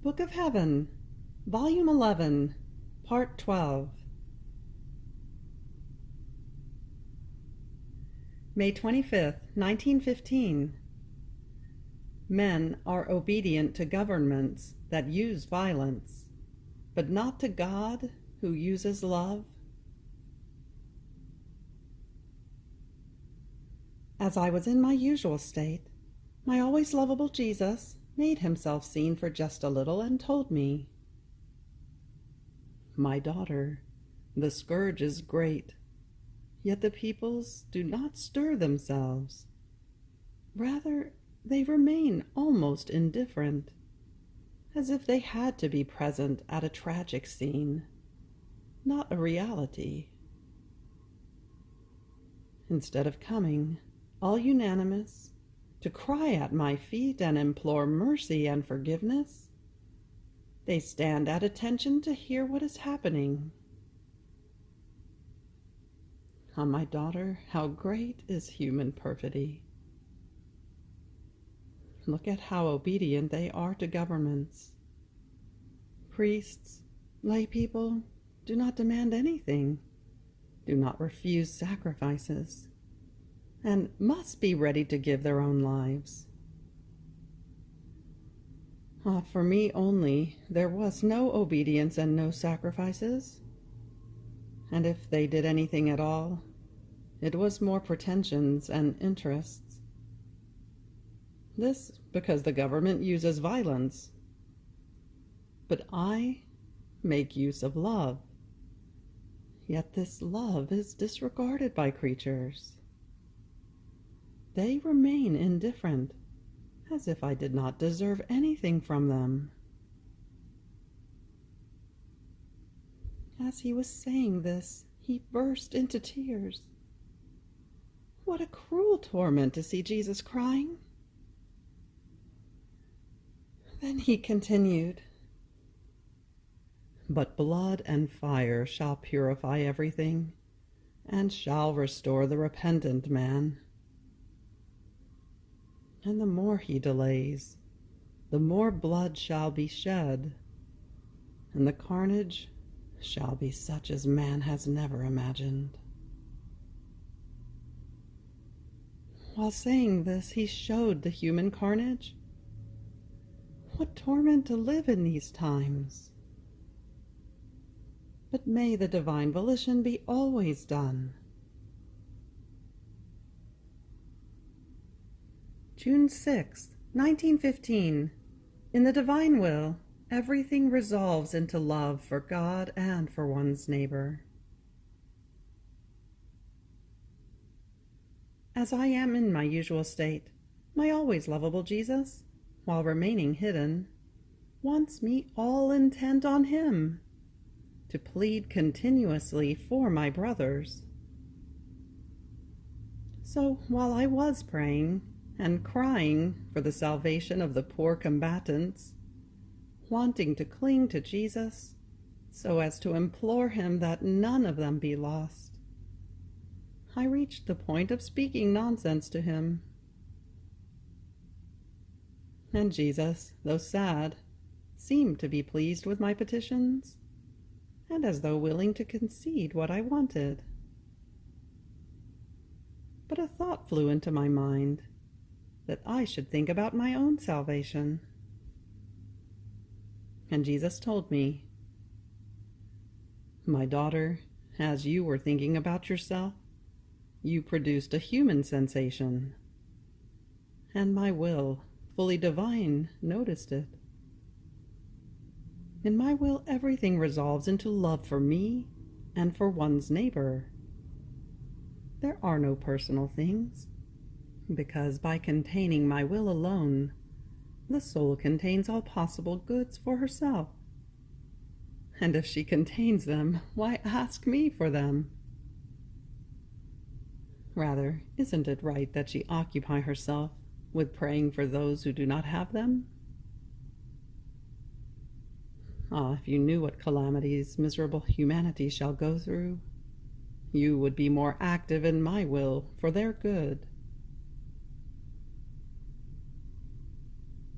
Book of Heaven, Volume 11, Part 12. May 25th, 1915. Men are obedient to governments that use violence, but not to God who uses love. As I was in my usual state, my always lovable Jesus made himself seen for just a little and told me, "My daughter, the scourge is great, yet the peoples do not stir themselves. Rather, they remain almost indifferent, as if they had to be present at a tragic scene, not a reality. Instead of coming, all unanimous, to cry at my feet and implore mercy and forgiveness, they stand at attention to hear what is happening. Ah, my daughter, how great is human perfidy! Look at how obedient they are to governments. Priests, lay people, do not demand anything, do not refuse sacrifices, and must be ready to give their own lives. Ah, for me only there was no obedience and no sacrifices, and if they did anything at all, it was more pretensions and interests. This because the government uses violence, but I make use of love, yet this love is disregarded by creatures. They remain indifferent, as if I did not deserve anything from them." As he was saying this, he burst into tears. What a cruel torment to see Jesus crying! Then he continued, "But blood and fire shall purify everything, and shall restore the repentant man. And the more he delays, the more blood shall be shed, and the carnage shall be such as man has never imagined." While saying this, he showed the human carnage. What torment to live in these times! But may the divine volition be always done. June 6, 1915. In the divine will, everything resolves into love for God and for one's neighbor. As I am in my usual state, my always lovable Jesus, while remaining hidden, wants me all intent on him, to plead continuously for my brothers. So while I was praying and crying for the salvation of the poor combatants, wanting to cling to Jesus so as to implore him that none of them be lost, I reached the point of speaking nonsense to him. And Jesus, though sad, seemed to be pleased with my petitions, and as though willing to concede what I wanted. But a thought flew into my mind, that I should think about my own salvation. And Jesus told me, "My daughter, as you were thinking about yourself, you produced a human sensation, and my will, fully divine, noticed it. In my will, everything resolves into love for me and for one's neighbor. There are no personal things, because by containing my will alone, the soul contains all possible goods for herself. And if she contains them, why ask me for them? Rather, isn't it right that she occupy herself with praying for those who do not have them? Ah, if you knew what calamities miserable humanity shall go through, you would be more active in my will for their good."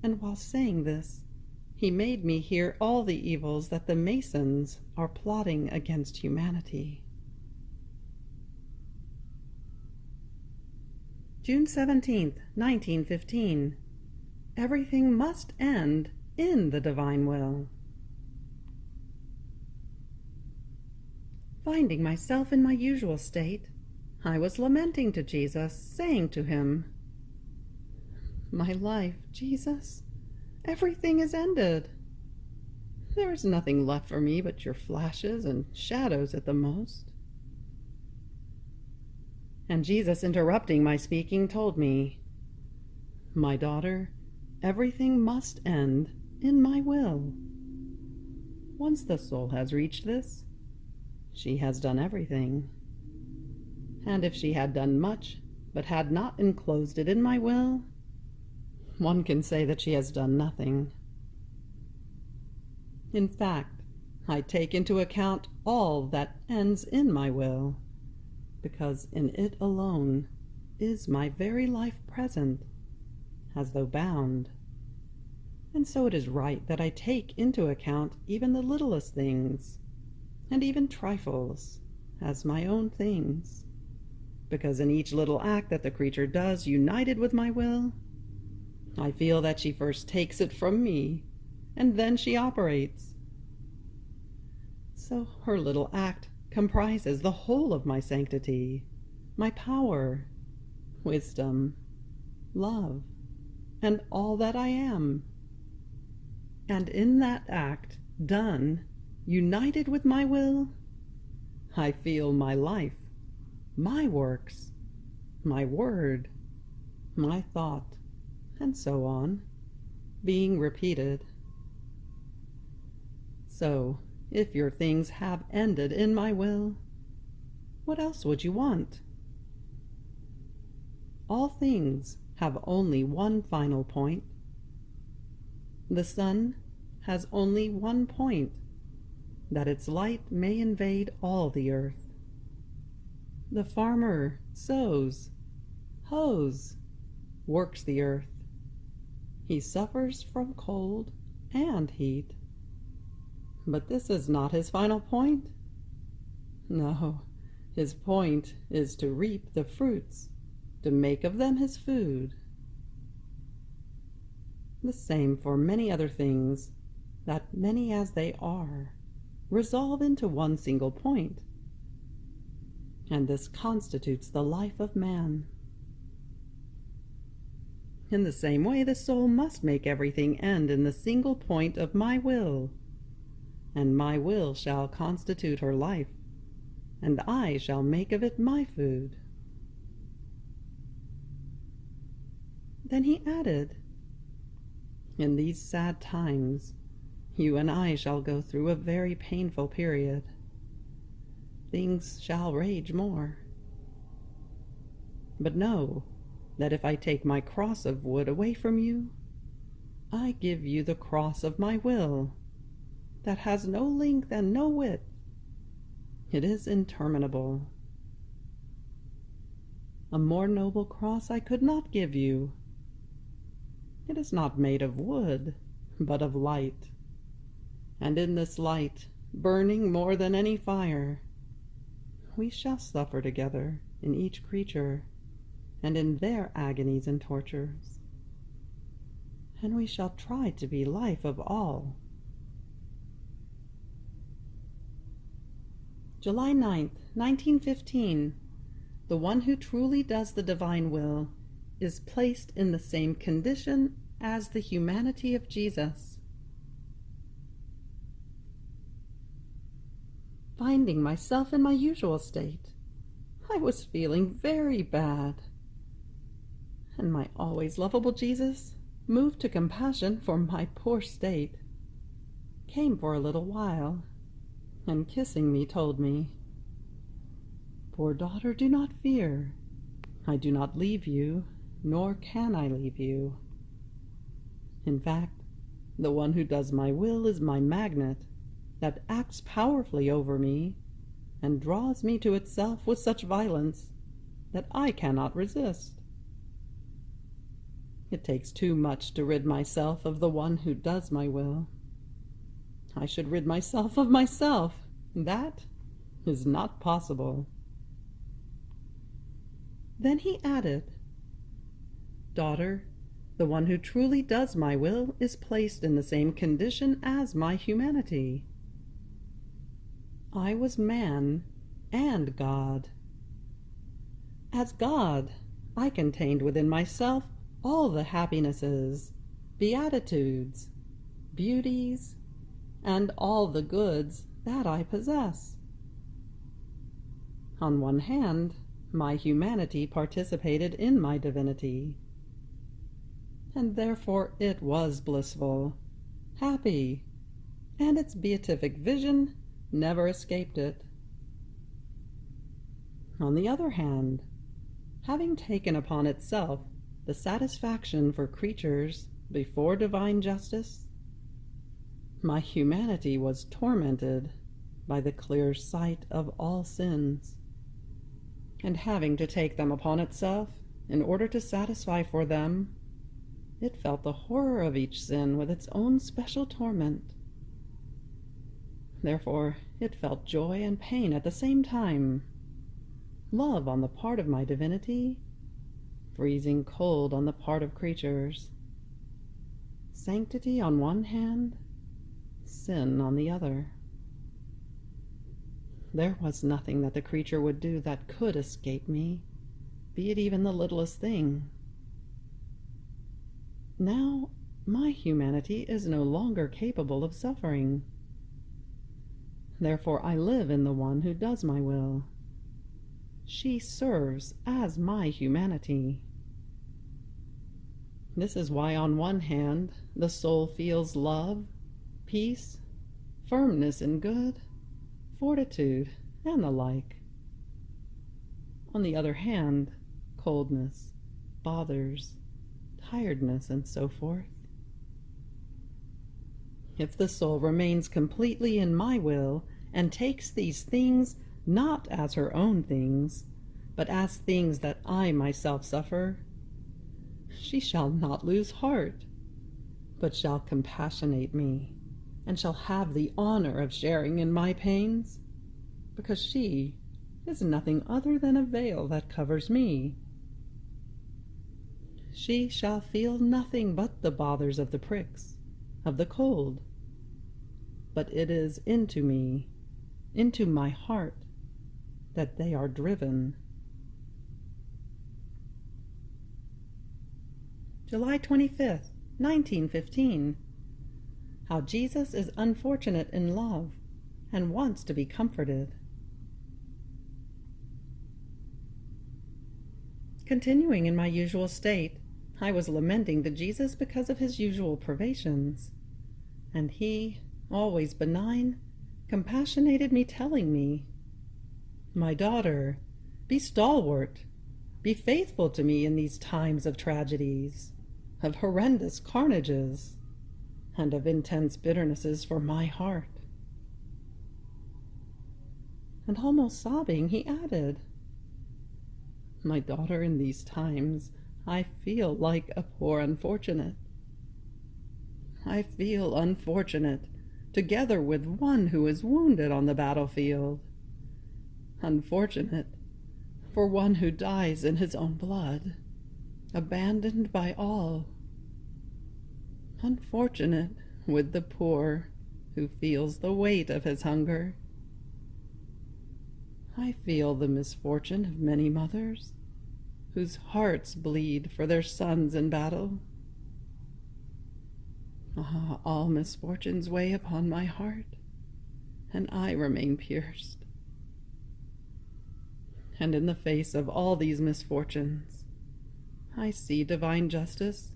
And while saying this, He made me hear all the evils that the Masons are plotting against humanity. June 17th, 1915. Everything must end in the divine will. Finding myself in my usual state, I was lamenting to Jesus, saying to him, "My life, Jesus, everything is ended. There is nothing left for me but your flashes and shadows at the most." And Jesus, interrupting my speaking, told me, "My daughter, everything must end in my will. Once the soul has reached this, she has done everything. And if she had done much, but had not enclosed it in my will, one can say that she has done nothing. In fact, I take into account all that ends in my will, because in it alone is my very life present, as though bound. And so it is right that I take into account even the littlest things, and even trifles, as my own things, because in each little act that the creature does united with my will, I feel that she first takes it from me, and then she operates. So her little act comprises the whole of my sanctity, my power, wisdom, love, and all that I am. And in that act, done, united with my will, I feel my life, my works, my word, my thought, and so on, being repeated. So, if your things have ended in my will, what else would you want? All things have only one final point. The sun has only one point, that its light may invade all the earth. The farmer sows, hoes, works the earth. He suffers from cold and heat. But this is not his final point. No, his point is to reap the fruits, to make of them his food. The same for many other things, that many as they are, resolve into one single point. And this constitutes the life of man. In the same way, the soul must make everything end in the single point of my will, and my will shall constitute her life, and I shall make of it my food. Then he added, "In these sad times, you and I shall go through a very painful period. Things shall rage more. But know that if I take my cross of wood away from you, I give you the cross of my will, that has no length and no width. It is interminable. A more noble cross I could not give you. It is not made of wood, but of light. And in this light, burning more than any fire, we shall suffer together in each creature, and in their agonies and tortures. And we shall try to be life of all." July 9th, 1915. The one who truly does the divine will is placed in the same condition as the humanity of Jesus. Finding myself in my usual state, I was feeling very bad. And my always lovable Jesus, moved to compassion for my poor state, came for a little while, and kissing me told me, "Poor daughter, do not fear. I do not leave you, nor can I leave you. In fact, the one who does my will is my magnet, that acts powerfully over me, and draws me to itself with such violence that I cannot resist. It takes too much to rid myself of the one who does my will. I should rid myself of myself. That is not possible." Then he added, "Daughter, the one who truly does my will is placed in the same condition as my humanity. I was man and God. As God, I contained within myself all the happinesses, beatitudes, beauties, and all the goods that I possess. On one hand, my humanity participated in my divinity, and therefore it was blissful, happy, and its beatific vision never escaped it. On the other hand, having taken upon itself the satisfaction for creatures before divine justice, my humanity was tormented by the clear sight of all sins, and having to take them upon itself in order to satisfy for them, it felt the horror of each sin with its own special torment. Therefore, it felt joy and pain at the same time, love on the part of my divinity, freezing cold on the part of creatures, sanctity on one hand, sin on the other. There was nothing that the creature would do that could escape me, be it even the littlest thing. Now, my humanity is no longer capable of suffering. Therefore, I live in the one who does my will. She serves as my humanity. This is why, on one hand, the soul feels love, peace, firmness in good, fortitude, and the like. On the other hand, coldness, bothers, tiredness, and so forth. If the soul remains completely in my will and takes these things not as her own things, but as things that I myself suffer, she shall not lose heart, but shall compassionate me, and shall have the honor of sharing in my pains, because she is nothing other than a veil that covers me. She shall feel nothing but the bothers of the pricks, of the cold, but it is into me, into my heart, that they are driven. July 25th, 1915. How Jesus is unfortunate in love and wants to be comforted. Continuing in my usual state, I was lamenting to Jesus because of his usual privations, and he, always benign, compassionated me, telling me, "My daughter, be stalwart, be faithful to me in these times of tragedies, of horrendous carnages, and of intense bitternesses for my heart." And almost sobbing, he added, "My daughter, in these times, I feel like a poor unfortunate. I feel unfortunate, together with one who is wounded on the battlefield. Unfortunate for one who dies in his own blood, abandoned by all. Unfortunate with the poor who feels the weight of his hunger. I feel the misfortune of many mothers whose hearts bleed for their sons in battle. Ah, all misfortunes weigh upon my heart, and I remain pierced. And in the face of all these misfortunes, I see divine justice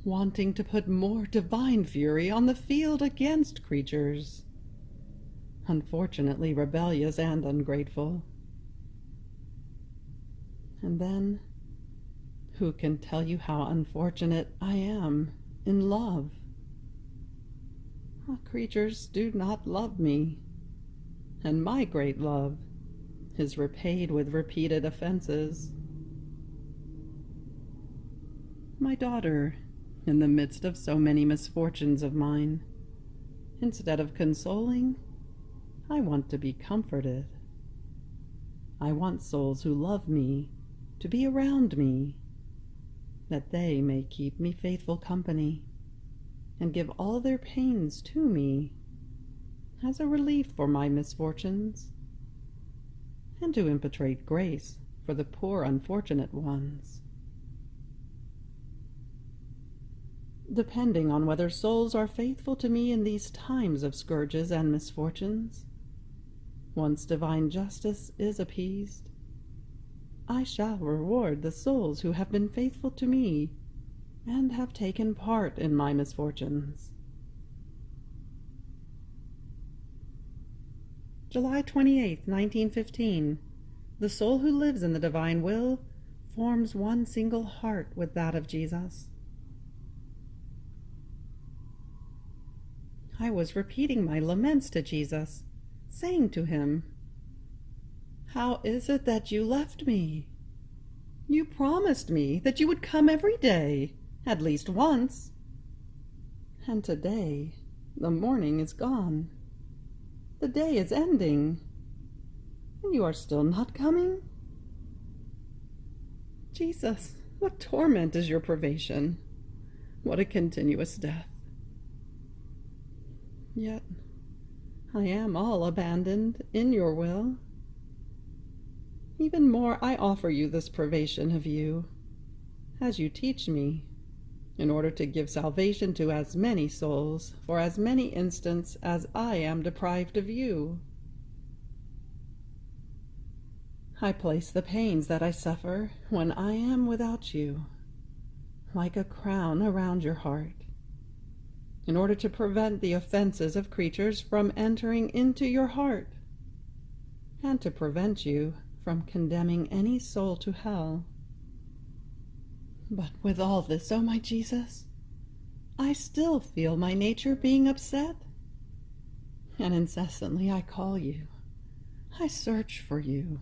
wanting to put more divine fury on the field against creatures, unfortunately rebellious and ungrateful. And then, who can tell you how unfortunate I am in love? Creatures do not love me, and my great love is repaid with repeated offenses. My daughter, in the midst of so many misfortunes of mine. Instead of consoling, I want to be comforted. I want souls who love me to be around me, that they may keep me faithful company and give all their pains to me as a relief for my misfortunes, and to impetrate grace for the poor unfortunate ones. Depending on whether souls are faithful to me in these times of scourges and misfortunes, once divine justice is appeased, I shall reward the souls who have been faithful to me and have taken part in my misfortunes. July 28, 1915. The soul who lives in the divine will forms one single heart with that of Jesus. I was repeating my laments to Jesus, saying to him, "How is it that you left me? You promised me that you would come every day, at least once. And today, the morning is gone. The day is ending, and you are still not coming? Jesus, what torment is your privation? What a continuous death. Yet I am all abandoned in your will. Even more I offer you this privation of you, as you teach me, in order to give salvation to as many souls for as many instants as I am deprived of you. I place the pains that I suffer when I am without you, like a crown around your heart, in order to prevent the offenses of creatures from entering into your heart, and to prevent you from condemning any soul to hell. But with all this, O my Jesus, I still feel my nature being upset, and incessantly I call you. I search for you.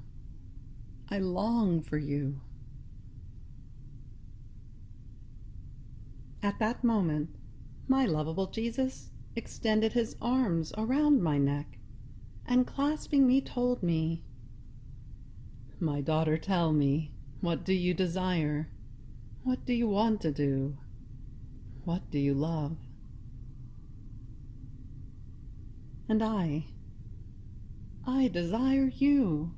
I long for you." At that moment, my lovable Jesus extended his arms around my neck, and clasping me told me, "My daughter, tell me, what do you desire? What do you want to do? What do you love?" And I desire you,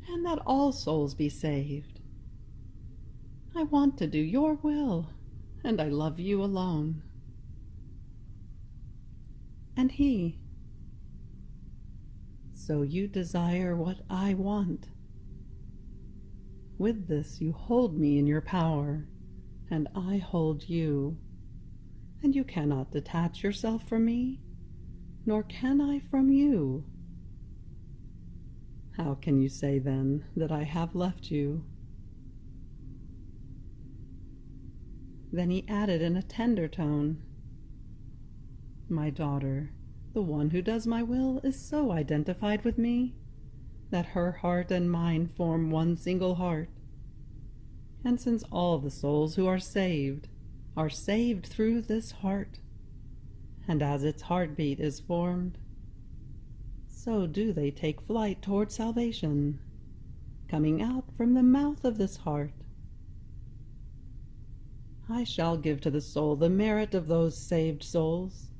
and that all souls be saved. I want to do your will, and I love you alone. And he, "So you desire what I want. With this you hold me in your power, and I hold you, and you cannot detach yourself from me, nor can I from you. How can you say then that I have left you?" Then he added in a tender tone, "My daughter, the one who does my will is so identified with me that her heart and mine form one single heart. And since all the souls who are saved through this heart, and as its heartbeat is formed, so do they take flight toward salvation, coming out from the mouth of this heart. I shall give to the soul the merit of those saved souls,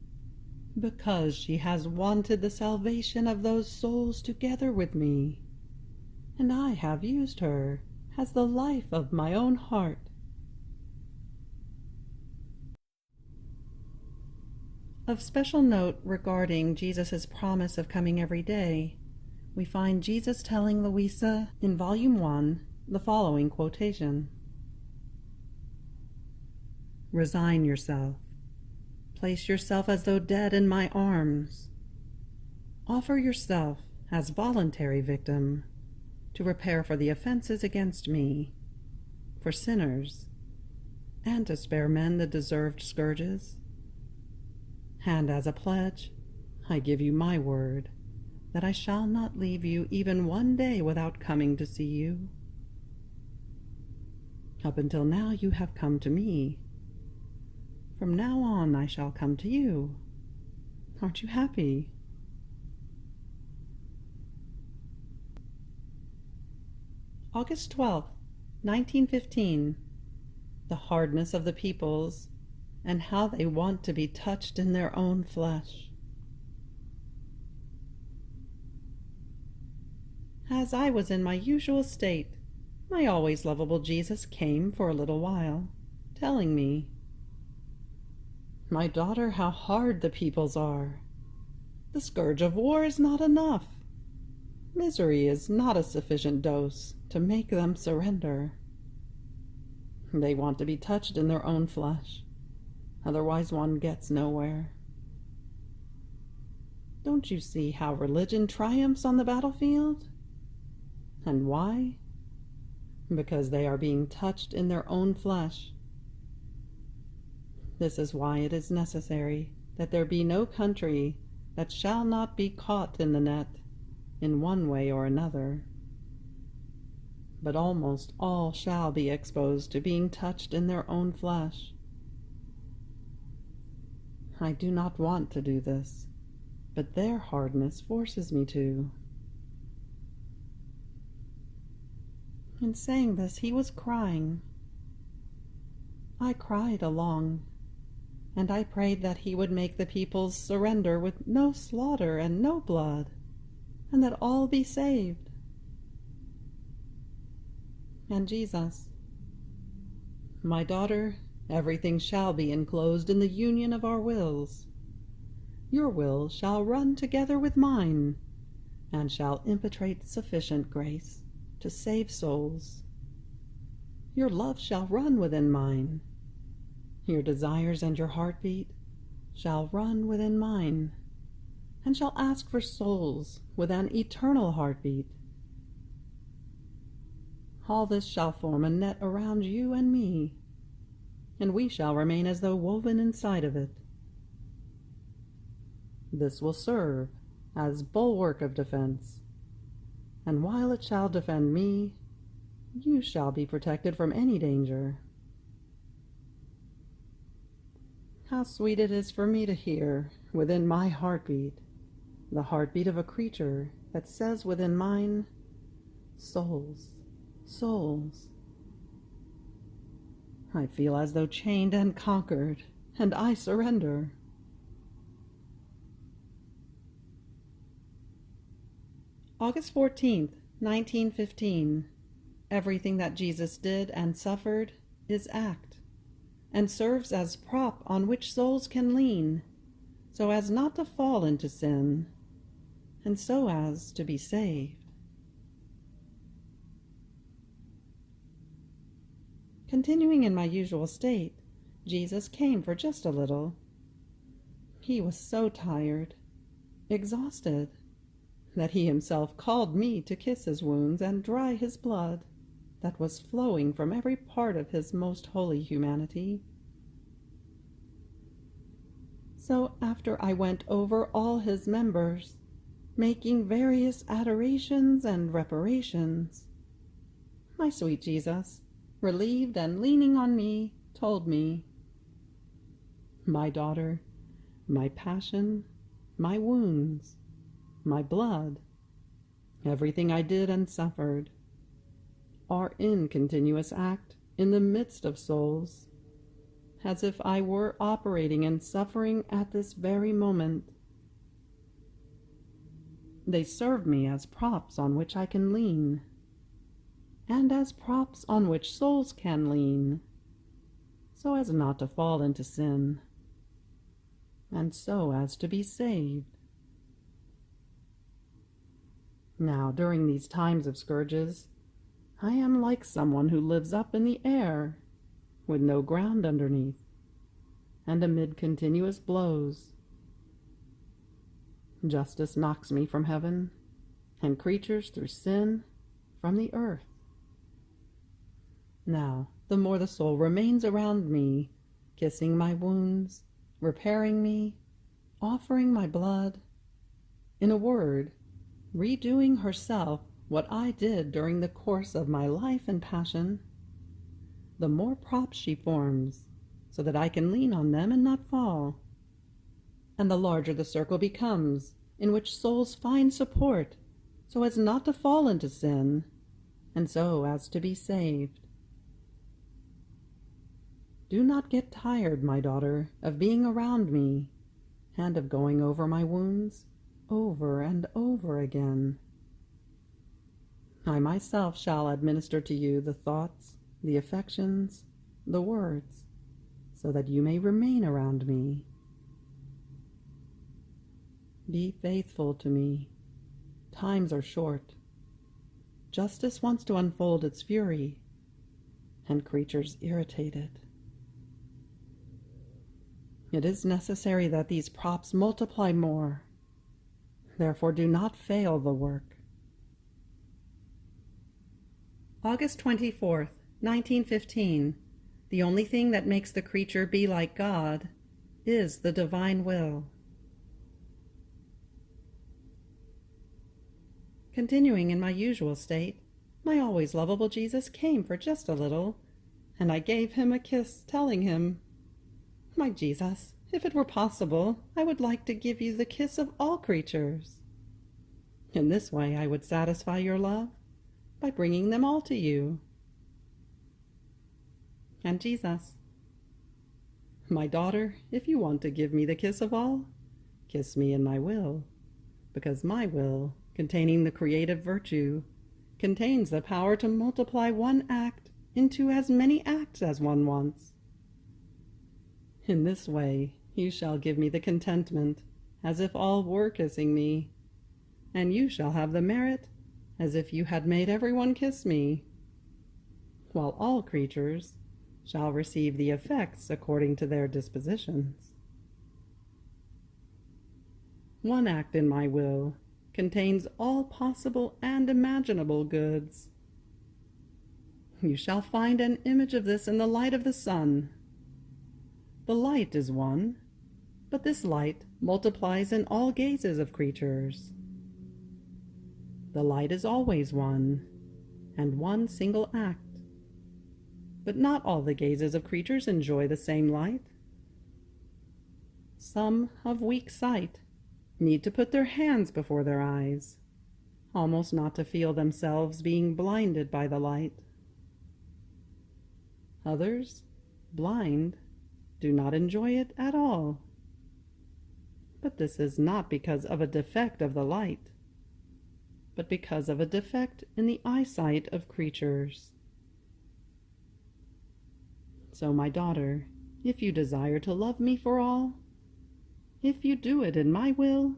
because she has wanted the salvation of those souls together with me, and I have used her as the life of my own heart." Of special note regarding Jesus' promise of coming every day, we find Jesus telling Luisa in Volume 1 the following quotation: "Resign yourself. Place yourself as though dead in my arms. Offer yourself as voluntary victim to repair for the offenses against me, for sinners, and to spare men the deserved scourges. And as a pledge, I give you my word that I shall not leave you even one day without coming to see you. Up until now you have come to me, From now on I shall come to you. Aren't you happy? August 12th, 1915. The hardness of the peoples, and how they want to be touched in their own flesh. As I was in my usual state, my always lovable Jesus came for a little while, telling me, "My daughter, how hard the peoples are. The scourge of war is not enough. Misery is not a sufficient dose to make them surrender. They want to be touched in their own flesh, otherwise one gets nowhere. Don't you see how religion triumphs on the battlefield? And why? Because they are being touched in their own flesh. This is why it is necessary that there be no country that shall not be caught in the net in one way or another. But almost all shall be exposed to being touched in their own flesh. I do not want to do this, but their hardness forces me to." In saying this, he was crying. I cried along, and I prayed that he would make the peoples surrender with no slaughter and no blood, and that all be saved. And Jesus, "My daughter, everything shall be enclosed in the union of our wills. Your will shall run together with mine, and shall impetrate sufficient grace to save souls. Your love shall run within mine. Your desires and your heartbeat shall run within mine, and shall ask for souls with an eternal heartbeat. All this shall form a net around you and me, and we shall remain as though woven inside of it. This will serve as bulwark of defense, and while it shall defend me, you shall be protected from any danger." How sweet it is for me to hear, within my heartbeat, the heartbeat of a creature that says within mine, "Souls, souls." I feel as though chained and conquered, and I surrender. August 14th, 1915. Everything that Jesus did and suffered is act, and serves as prop on which souls can lean, so as not to fall into sin, and so as to be saved. Continuing in my usual state, Jesus came for just a little. He was so tired, exhausted, that he himself called me to kiss his wounds and dry his blood that was flowing from every part of his most holy humanity. So after I went over all his members, making various adorations and reparations, my sweet Jesus, relieved and leaning on me, told me, "My daughter, my passion, my wounds, my blood, everything I did and suffered, are in continuous act in the midst of souls, as if I were operating and suffering at this very moment. They serve me as props on which I can lean, and as props on which souls can lean, so as not to fall into sin, and so as to be saved. Now, during these times of scourges, I am like someone who lives up in the air, with no ground underneath, and amid continuous blows. Justice knocks me from heaven, and creatures through sin from the earth. Now, the more the soul remains around me, kissing my wounds, repairing me, offering my blood, in a word, redoing herself what I did during the course of my life and passion, the more props she forms, so that I can lean on them and not fall. And the larger the circle becomes, in which souls find support, so as not to fall into sin, and so as to be saved. Do not get tired, my daughter, of being around me, and of going over my wounds, over and over again. I myself shall administer to you the thoughts, the affections, the words, so that you may remain around me. Be faithful to me. Times are short. Justice wants to unfold its fury, and creatures irritate it. It is necessary that these props multiply more. Therefore, do not fail the work. August 24th, 1915. The only thing that makes the creature be like God is the divine will. Continuing in my usual state, my always lovable Jesus came for just a little, and I gave him a kiss, telling him, "My Jesus, if it were possible, I would like to give you the kiss of all creatures. In this way I would satisfy your love, by bringing them all to you." And Jesus, "My daughter, if you want to give me the kiss of all, kiss me in my will, because my will, containing the creative virtue, contains the power to multiply one act into as many acts as one wants. In this way you shall give me the contentment, as if all were kissing me, and you shall have the merit, as if you had made everyone kiss me, while all creatures shall receive the effects according to their dispositions. One act in my will contains all possible and imaginable goods. You shall find an image of this in the light of the sun. The light is one, but this light multiplies in all gazes of creatures. The light is always one, and one single act. But not all the gazes of creatures enjoy the same light. Some, of weak sight, need to put their hands before their eyes, almost not to feel themselves being blinded by the light. Others, blind, do not enjoy it at all. But this is not because of a defect of the light, but because of a defect in the eyesight of creatures. So, my daughter, if you desire to love me for all, if you do it in my will,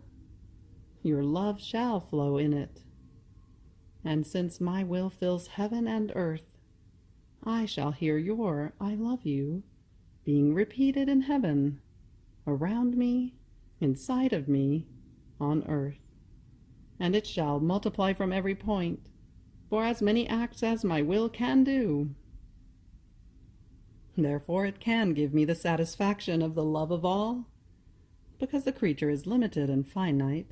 your love shall flow in it. And since my will fills heaven and earth, I shall hear your "I love you" being repeated in heaven, around me, inside of me, on earth. And it shall multiply from every point, for as many acts as my will can do. Therefore it can give me the satisfaction of the love of all, because the creature is limited and finite,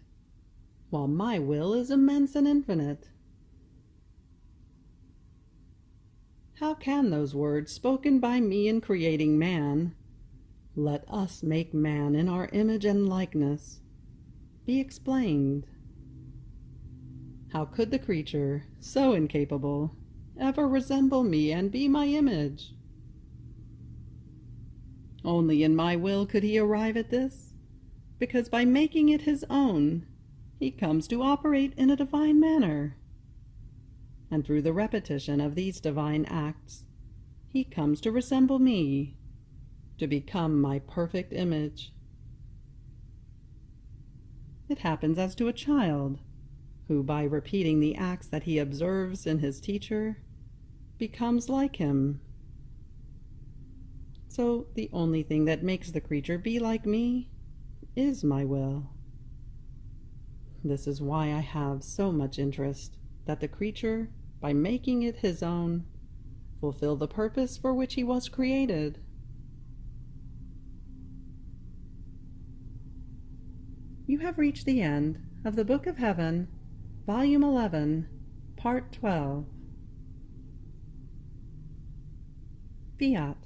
while my will is immense and infinite. How can those words spoken by me in creating man, "Let us make man in our image and likeness," be explained? How could the creature, so incapable, ever resemble me and be my image? Only in my will could he arrive at this, because by making it his own, he comes to operate in a divine manner. And through the repetition of these divine acts, he comes to resemble me, to become my perfect image. It happens as to a child, who, by repeating the acts that he observes in his teacher, becomes like him. So the only thing that makes the creature be like me is my will. This is why I have so much interest that the creature, by making it his own, fulfill the purpose for which he was created. You have reached the end of the Book of Heaven, Volume 11, Part 12. Fiat.